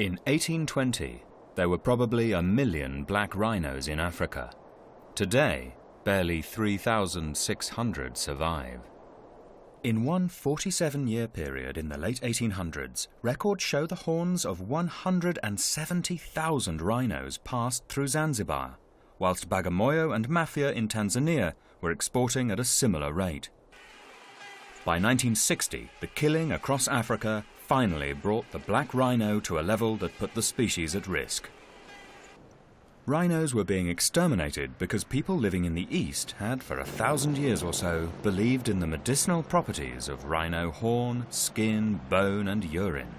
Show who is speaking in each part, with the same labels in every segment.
Speaker 1: In 1820, there were probably 1 million black rhinos in Africa. Today, barely 3,600 survive. In one 47-year period in the late 1800s, records show the horns of 170,000 rhinos passed through Zanzibar, whilst Bagamoyo and Mafia in Tanzania were exporting at a similar rate. By 1960, the killing across Africa finally brought the black rhino to a level that put the species at risk. Rhinos were being exterminated because people living in the East had, for 1,000 years or so, believed in the medicinal properties of rhino horn, skin, bone, and urine.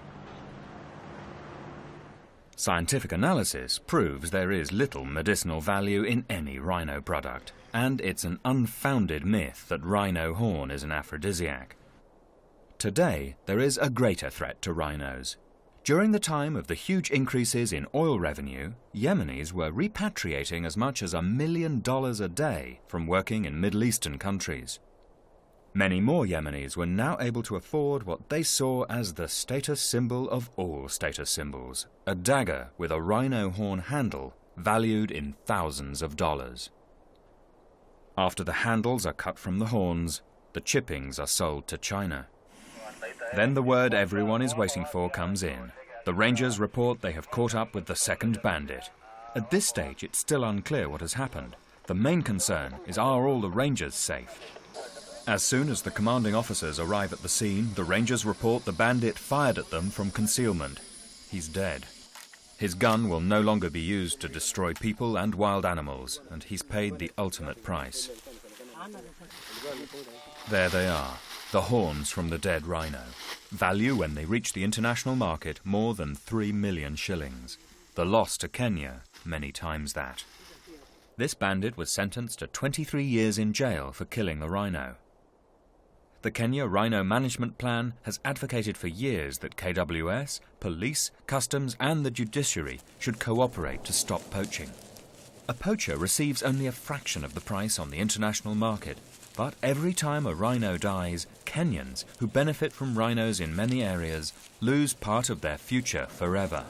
Speaker 1: Scientific analysis proves there is little medicinal value in any rhino product, and it's an unfounded myth that rhino horn is an aphrodisiac. Today, there is a greater threat to rhinos. During the time of the huge increases in oil revenue, Yemenis were repatriating as much as $1 million a day from working in Middle Eastern countries. Many more Yemenis were now able to afford what they saw as the status symbol of all status symbols, a dagger with a rhino horn handle valued in thousands of dollars. After the handles are cut from the horns, the chippings are sold to China. Then the word everyone is waiting for comes in. The Rangers report they have caught up with the second bandit. At this stage, it's still unclear what has happened. The main concern is, are all the Rangers safe? As soon as the commanding officers arrive at the scene, the Rangers report the bandit fired at them from concealment. He's dead. His gun will no longer be used to destroy people and wild animals, and he's paid the ultimate price. There they are. The horns from the dead rhino. Value when they reach the international market more than 3 million shillings. The loss to Kenya, many times that. This bandit was sentenced to 23 years in jail for killing the rhino. The Kenya Rhino Management Plan has advocated for years that KWS, police, customs and the judiciary should cooperate to stop poaching. A poacher receives only a fraction of the price on the international market. But every time a rhino dies, Kenyans, who benefit from rhinos in many areas, lose part of their future forever.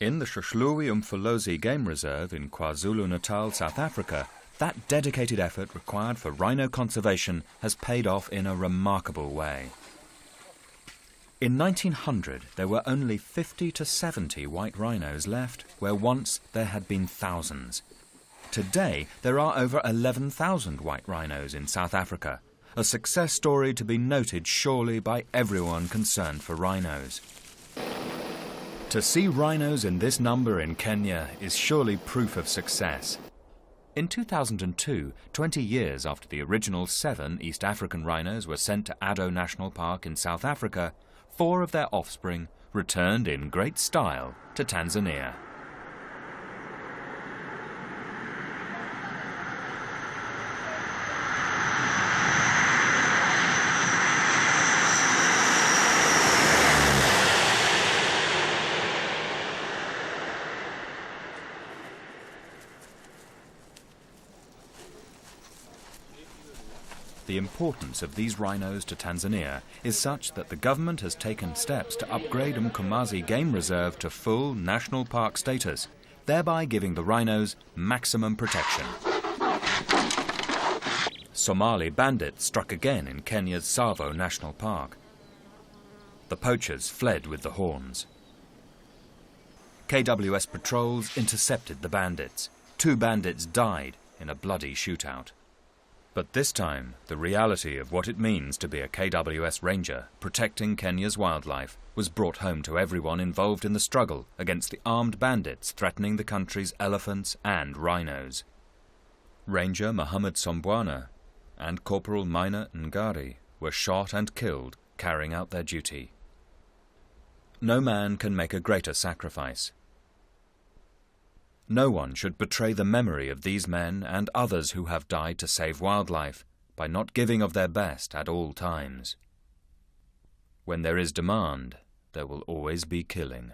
Speaker 1: In the Shoshluwi Umfolozi Game Reserve in KwaZulu-Natal, South Africa, that dedicated effort required for rhino conservation has paid off in a remarkable way. In 1900, there were only 50 to 70 white rhinos left, where once there had been thousands. Today, there are over 11,000 white rhinos in South Africa, a success story to be noted surely by everyone concerned for rhinos. To see rhinos in this number in Kenya is surely proof of success. In 2002, 20 years after the original 7 East African rhinos were sent to Addo National Park in South Africa, 4 of their offspring returned in great style to Tanzania. The importance of these rhinos to Tanzania is such that the government has taken steps to upgrade Mkomazi Game Reserve to full national park status, thereby giving the rhinos maximum protection. Somali bandits struck again in Kenya's Tsavo National Park. The poachers fled with the horns. KWS patrols intercepted the bandits. 2 bandits died in a bloody shootout. But this time, the reality of what it means to be a KWS ranger protecting Kenya's wildlife was brought home to everyone involved in the struggle against the armed bandits threatening the country's elephants and rhinos. Ranger Mohammed Sombwana and Corporal Maina Ngari were shot and killed carrying out their duty. No man can make a greater sacrifice. No one should betray the memory of these men and others who have died to save wildlife by not giving of their best at all times. When there is demand, there will always be killing.